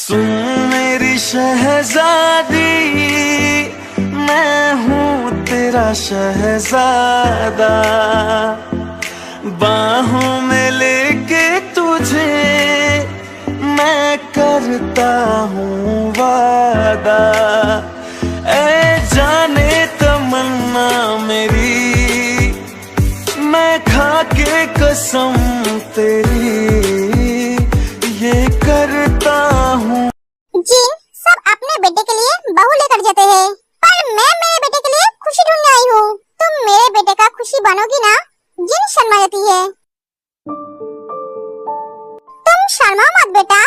सुन मेरी शहजादी, मैं हूँ तेरा शहजादा। बाहों में लेके तुझे मैं करता हूँ वादा। ऐ जाने तमन्ना मेरी, मैं खा के कसम तेरी ये करता हूँ। जी, सब अपने बेटे के लिए बहू लेकर जाते हैं, पर मैं मेरे बेटे के लिए खुशी ढूंढने आई हूँ। तुम मेरे बेटे का खुशी बनोगी ना? जिन शर्मा जाती है। तुम शर्माओ मत बेटा,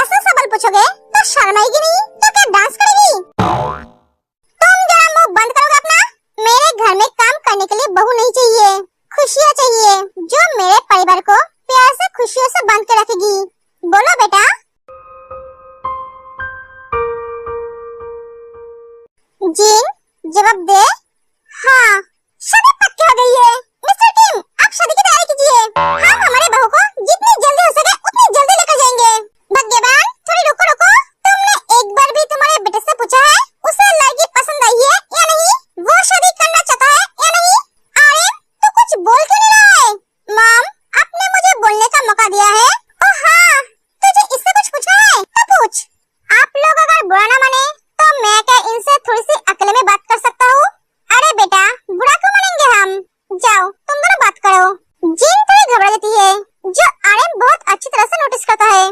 ऐसा सवाल पूछोगे तो शर्माएगी नहीं तो क्या डांस करेगी? तुम जरा मुंह बंद करोगे अपना? मेरे घर में काम करने के लिए बहू नहीं चाहिए, खुशियाँ चाहिए जो मेरे परिवार को प्यार से खुशियों से बांध के रखेगी। बोलो बेटा। जीन जवाब दे। हाँ, शादी पक्की हो गई है। मिस्टर किम, आप शादी की तैयारी कीजिए। हम हमारे बहू को जितनी जल्दी हो सके उतनी जल्दी लेकर जाएंगे। भाग्यवान, थोड़ी रुको रुको। तुमने एक बार भी तुम्हारे बेटे से पूछा है उसे लड़की पसंद आई है या नहीं? वो शादी करना चाहता है या नहीं? आर्यन, तू कुछ बोल क्यों नहीं रहा है? मॉम, आपने मुझे बोलने का मौका दिया है। ओह हाँ, तुझे इससे कुछ पूछना है तो पूछ। आप लोग अगर बुरा ना माने तो मैं क्या इनसे थोड़ी सी अकेले में बात कर सकता हूँ? अरे बेटा, बुरा क्यों मानेंगे हम? जाओ, तुम दोनों बात करो। जीन थोड़ी घबरा जाती है, जो आर्यन बहुत अच्छी तरह से नोटिस करता है।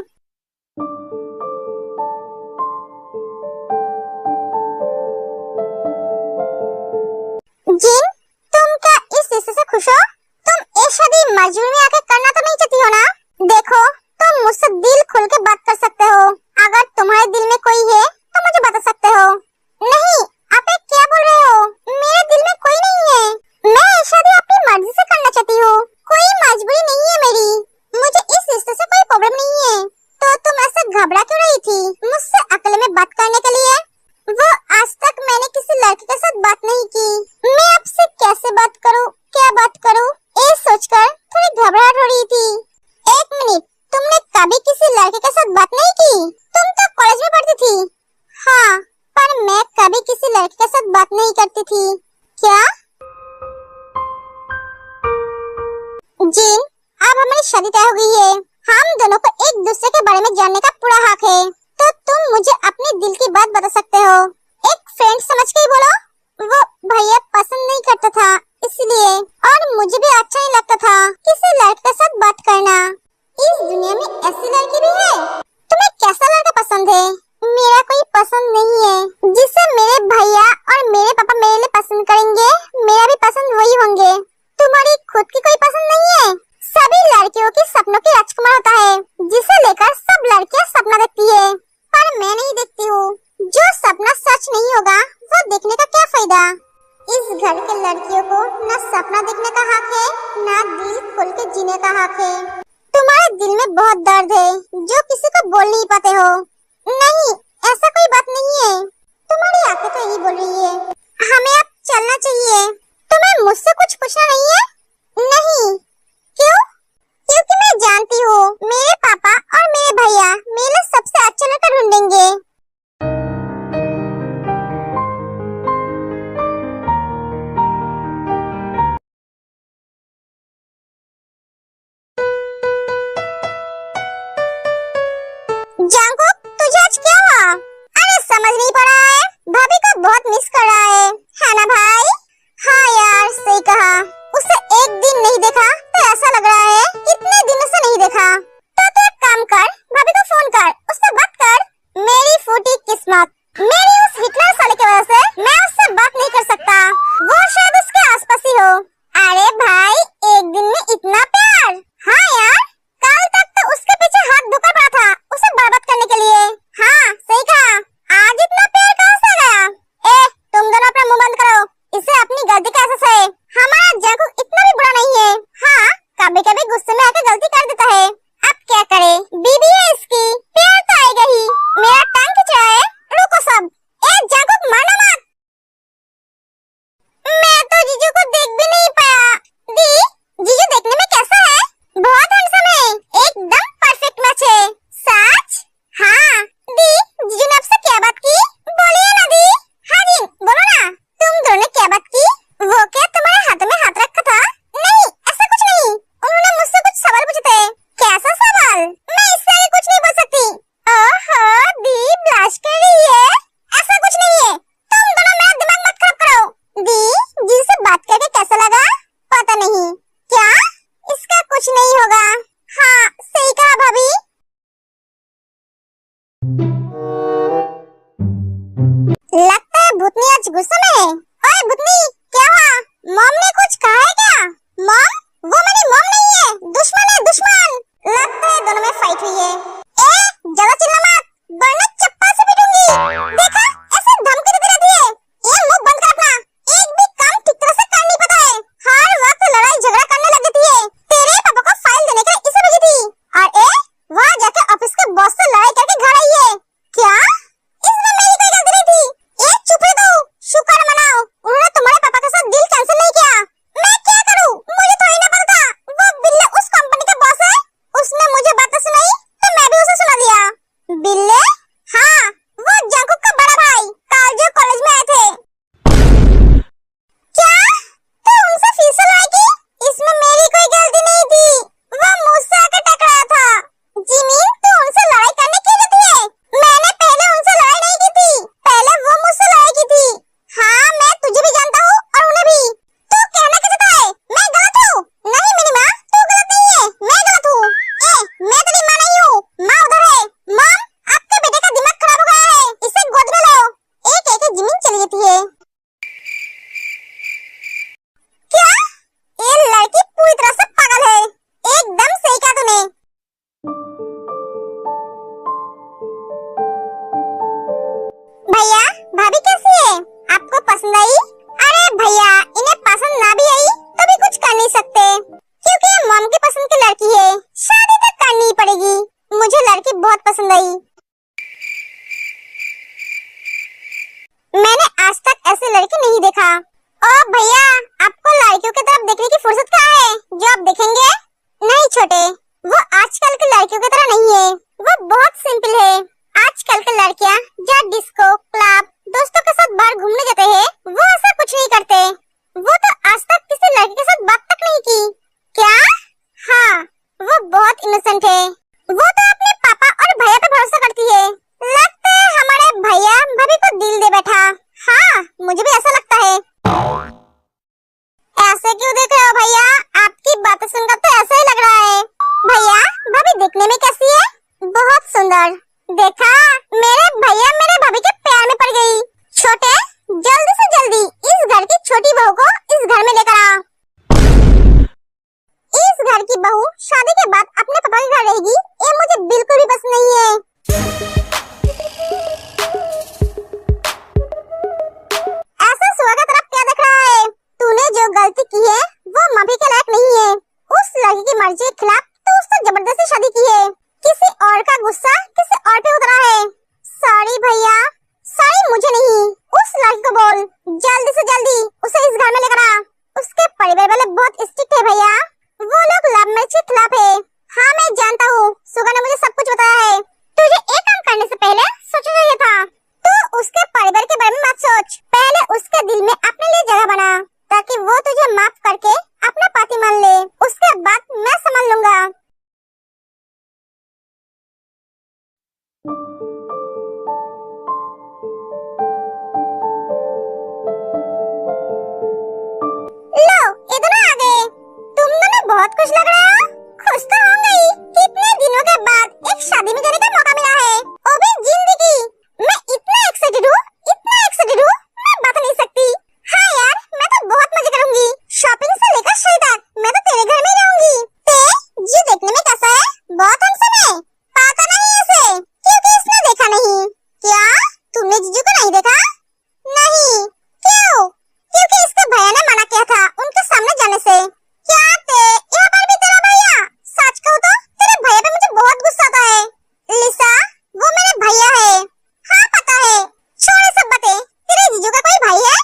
जीन, तुम क्या इस रिश्ते से खुश हो? तुम ये शादी मजबूरी में आके करना तो नहीं चाहती हो ना? देखो, तुम मुझसे दिल खोल के बात कर सकते हो। अगर तुम्हारे दिल में कोई है तो मुझे बता सकते हो। नहीं, आप ये क्या बोल रहे हो? मेरे दिल में कोई नहीं है। मैं ये शादी अपनी मर्जी से करना चाहती हूँ, कोई मजबूरी नहीं है मेरी। मुझे इस रिश्ते से कोई प्रॉब्लम नहीं है। तो तुम ऐसे घबरा क्यों रही थी मुझसे अकेले में बात करने के लिए? वो आज तक मैंने किसी लड़के के साथ बात नहीं की। मैं आपसे कैसे बात करूँ, क्या बात करूँ, ये सोचकर थोड़ी घबराहट हो रही थी। एक मिनट, तुमने कभी किसी लड़के के साथ बात नहीं की? तुम तो कॉलेज में पढ़ती थी। हाँ, पर मैं कभी किसी लड़के के साथ बात नहीं करती थी। क्या? जीन, अब हमारी शादी तय हो गई है। हम दोनों को एक दूसरे के बारे में जानने का पूरा हक है। तो तुम मुझे अपने दिल की बात बता सकते हो। एक फ्रेंड समझ के ही बोलो। वो भैया पसंद नहीं करता था इसलिए, और मुझे भी अच्छा नहीं लगता था किसी लड़के के साथ बात करना। इस दुनिया में ऐसी लड़की भी है। तुम्हें कैसा लड़का पसंद है? मेरा कोई पसंद नहीं है। जिसे मेरे भैया और मेरे पापा मेरे लिए पसंद करेंगे, मेरा भी पसंद वही होंगे। तुम्हारी खुद की कोई पसंद नहीं है? सभी लड़कियों की सपनों की राजकुमार होता है, जिसे लेकर सब लड़कियां सपना देखती है, पर मैं नहीं देखती हूँ। जो सपना सच नहीं होगा वो देखने का क्या फायदा? इस घर के लड़कियों को न सपना देखने का हक है, न दिल खोल के जीने का हक है। तुम्हारे दिल में बहुत दर्द है जो किसी को बोल नहीं पाते हो। नहीं, ऐसा कोई बात नहीं है। तुम्हारी आंखें तो यही बोल रही है। हमें अब चलना चाहिए। तुम्हें मुझसे कुछ पूछना नहीं है? नहीं। क्यों? क्योंकि मैं जानती हूँ मेरे पापा और मेरे भैया मेरे लिए सबसे अच्छा लड़का ढूंढेंगे। जांगकुक, तुझे आज क्या हुआ? अरे समझ नहीं पड़ा है, भाभी को बहुत मिस कर रहा है ना भाई? हाँ यार, सही कहा। उसे एक दिन नहीं देखा तो ऐसा लग रहा है कितने दिनों से नहीं देखा। तो तू एक काम कर, भाभी को फोन कर, उससे बात कर। मेरी फूटी किस्मत, मेरी उस हिटलर साले की वजह से मैं उससे बात नहीं कर सकता। वो शायद उसके आसपास ही हो। अरे भाई, एक दिन में इतना प्यार? हाँ यार, कल तक तो उसके पीछे हाथ धोकर पड़ा था उसे बर्बाद करने के लिए। गई। मैंने आज तक ऐसे लड़के नहीं देखा। ओ भैया, आपको लड़कियों की तरफ देखने की फुर्सत कहाँ है जो आप देखेंगे? नहीं छोटे, वो आजकल की लड़कियों की तरह नहीं है। वो बहुत सिंपल है। आजकल की लड़कियां जहाँ डिस्को, क्लब, दोस्तों के साथ बाहर घूमने जाते हैं, वो ऐसा कुछ नहीं करते। वो तो आज तक किसी लड़के के साथ बात तक नहीं की। क्या? हाँ, वो बहुत इनोसेंट है। वो तो अपने पापा और भैया पे भरोसा करती है। लगता है हमारे भैया भाभी को दिल दे बैठा। हाँ, मुझे भी ऐसा लगता है। ऐसे क्यों देख रहे हो भैया? आपकी बातें सुनकर तो ऐसा ही लग रहा है। भैया, भाभी देखने में कैसी है? बहुत सुंदर। देखा, मेरे भैया मेरे भाभी के प्यार में पड़ गई। छोटे, जल्दी से जल्दी इस घर की छोटी बहू को इस घर में लेकर आ। इस घर की बहू शादी के बाद अपने पापा के घर रहेगी, ये मुझे बिल्कुल भी पसंद नहीं है। ऐसा सुअर का तरफ क्या देख रहा है? तूने जो गलती की है वो माफी के लायक नहीं है। उस लड़की की मर्जी के खिलाफ तो उससे जबरदस्ती शादी की है। किसी और का गुस्सा किसी और पे उतरा है। सॉरी भैया, सॉरी मुझे नहीं, उस लड़की को बोल जल्दी से जल्दी उसे इस घर में लेकर आ। उसके परिवार वाले बहुत स्ट्रिक्ट है भैया, वो लोग लव मैरिज के खिलाफ है। हाँ मैं जानता हूँ, सुगा ने मुझे सब कुछ बताया है। तुझे एक काम करने से पहले सोचना चाहिए था। तू उसके परिवार के बारे में मत सोच, पहले उसके दिल में अपने लिए जगह बना ताकि वो तुझे माफ करके अपना पति मान ले। उसके बाद मैं संभाल लूंगा। लो, ये दोनों आ गए। तुम दोनों बहुत खुश लग रहे हो। खुश तो होंगे ही, कितने दिनों के बाद एक शादी में जाने का मौका मिला है, वो भी जिंदगी। मैं इतना एक्साइटेड हूँ, मैं बता नहीं सकती। हाँ यार, मैं तो बहुत मजे करूंगी। शॉपिंग से लेकर शादी तक मैं तो तेरे घर में ही रहूंगी। ये देखने में कैसा है? बहुत हैंडसम है। पता नहीं इसे, क्योंकि इसने देखा नहीं। क्या तुमने जीजू को नहीं देखा? नहीं। क्यों? क्योंकि इसके भैया ने मना किया था उनके सामने जाने से। क्या यहाँ पर भी तेरा भैया? सच कहूँ तो तेरे भैया पे मुझे बहुत गुस्सा आता है। लिसा, वो मेरे भैया है। हाँ पता है, छोड़ ये सब बातें। तेरे जीजू का कोई भाई है?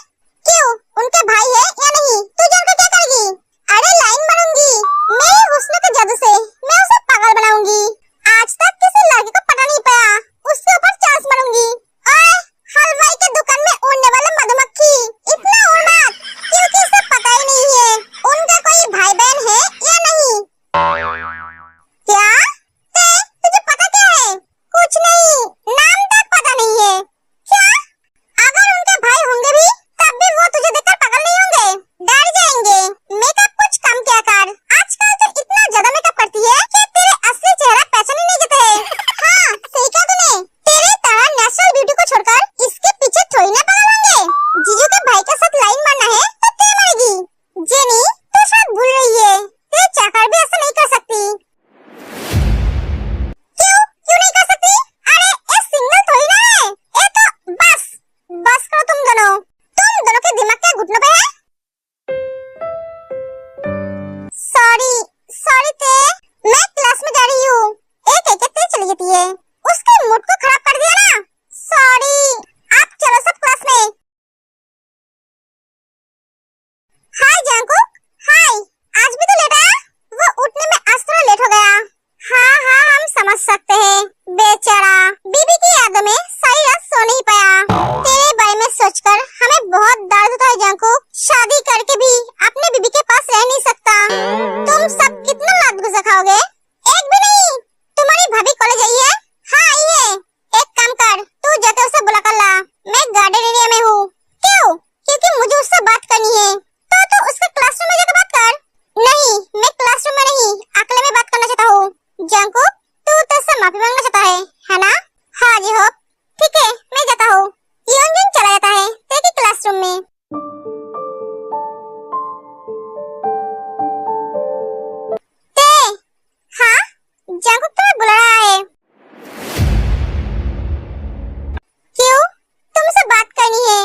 क्यों, उनके भाई है या नहीं? तू जानकर क्या करेगी? अरे लाइन मारूंगी, मेरे हुस्न के जादू से मैं उसे पागल बनाऊंगी। आज तक किसी लड़की को पता नहीं पाया, उसके ऊपर चांस मारूंगी। ओए, हलवाई के दुकान में उड़ने वाले मधुमक्खी, इतना उड़ मत, क्योंकि इसे पता ही नहीं है उनका कोई भाई बहन है या नहीं। क्या? तुझे पता क्या है? कुछ नहीं, नाम तक पता नहीं है। क्या? अगर उनके भाई होंगे भी तब भी वो तुझे देखकर पागल नहीं होंगे, डर जाएंगे। मेकअप कुछ कम किया कर, आजकल तो इतना ज्यादा मेकअप करती है कि तेरे असली चेहरा पहचान ही नहीं देते हैं। हाँ सही कहा तूने, तेरे तरह नेचुरल ब्यूटी को छोड़कर इसके पीछे थोड़ी ना पागल होंगे। जीजू के भाई के साथ लाइन मारना है तो तू मारेगी। जेनी तो शायद भूल रही है, तेरे चाकर भी ऐसा नहीं कर सकती। क्यों नहीं कर सकती? अरे ये सिंगल थोड़ी ना है, ये तो बस करो तुम दोनों के दिमाग क्या घुटनों पे है? सॉरी ते, मैं क्लास में जा रही हूँ। एक चली जाती है, उसके मूड को खराब कर दिया ना। सॉरी, आप चलो सब क्लास में। हाय जंकुक, हाय, आज भी तो लेट आया? वो उठने में आज थोड़ा लेट हो गया। हाँ हम समझ सकते हैं, बेचारा बीबी की यादों में सारी रात सो नहीं पाया। तेरे बारे में सोचकर हमें बहुत दर्द होता है जंकुक। शादी करके भी अपने बीबी के पास रह नहीं सकता। तुम सब कितना लात गुस्सा खाओगे? एक भी नहीं। तुम्हारी भाभी कॉलेज आई है? हाँ आई है। एक काम कर, तू जाके उसे बुला कर ला, मैं गार्डन एरिया में हूँ। क्यों? क्योंकि मुझे उससे बात करनी है। तो तू उसके क्लासरूम में जाकर बात कर। नहीं, मैं क्लासरूम में नहीं, अकेले में बात करना चाहता हूँ। जंकुक, तू तुझसे माफी मांगना चाहता है ना? हाँ जी होप, ठीक है मैं जाता हूँ। योंजन चला जाता है तेरे क्लासरूम में। हाँ, जंकुक तुम्हें बुला रहा है। क्यों? तुमसे बात करनी है।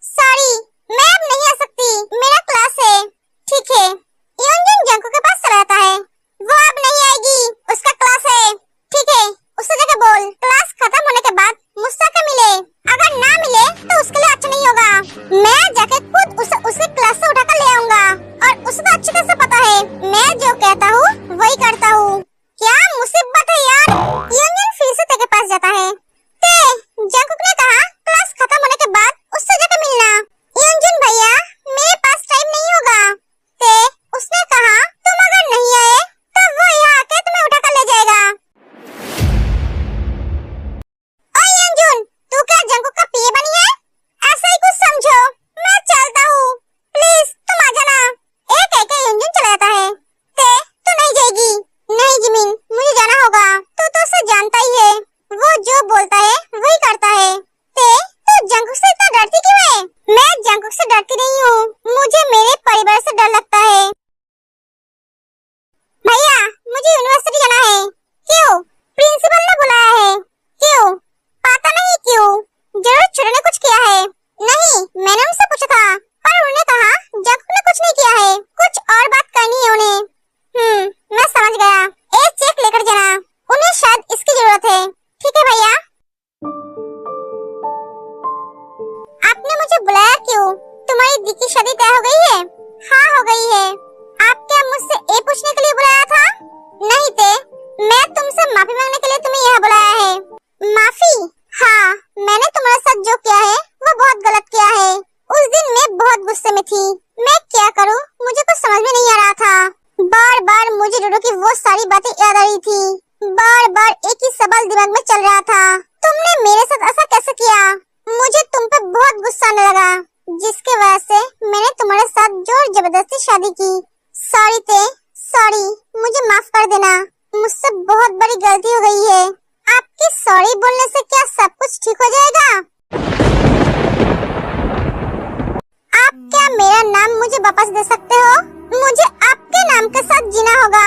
सॉरी, मैं अब नहीं आ सकती, मेरा क्लास है। ठीक है, योंजन जंकुक के पास चला जाता है। वो अब नहीं आएगी, उसका क्लास है। ठीक है, उससे जाके बोल शायद इसकी जरूरत है। ठीक है भैया। आपने मुझे बुलाया क्यों? तुम्हारी दी की शादी तय हो गई है? हाँ हो गई है। आप क्या मुझसे ये पूछने के लिए बुलाया था? नहीं थे, मैं तुमसे माफी मांगने के लिए तुम्हें यहाँ बुलाया है। माफी? हाँ, मैंने तुम्हारे साथ जो किया है वो बहुत गलत किया है। उस दिन मैं बहुत गुस्से में थी। मैं क्या करूँ मुझे कुछ समझ में नहीं आ रहा था। बार बार मुझे डोडो की वो सारी बातें याद आ रही थी। बार बार एक ही सवाल दिमाग में चल रहा था, तुमने मेरे साथ ऐसा कैसे किया? मुझे तुम पे बहुत गुस्सा आने लगा, जिसके वजह से मैंने तुम्हारे साथ जोर जबरदस्ती शादी की। सॉरी ते, सॉरी, मुझे माफ कर देना, मुझसे बहुत बड़ी गलती हो गई है। आपके सॉरी बोलने से क्या सब कुछ ठीक हो जाएगा? आप क्या मेरा नाम मुझे वापस दे सकते हो? मुझे आपके नाम के साथ जीना होगा।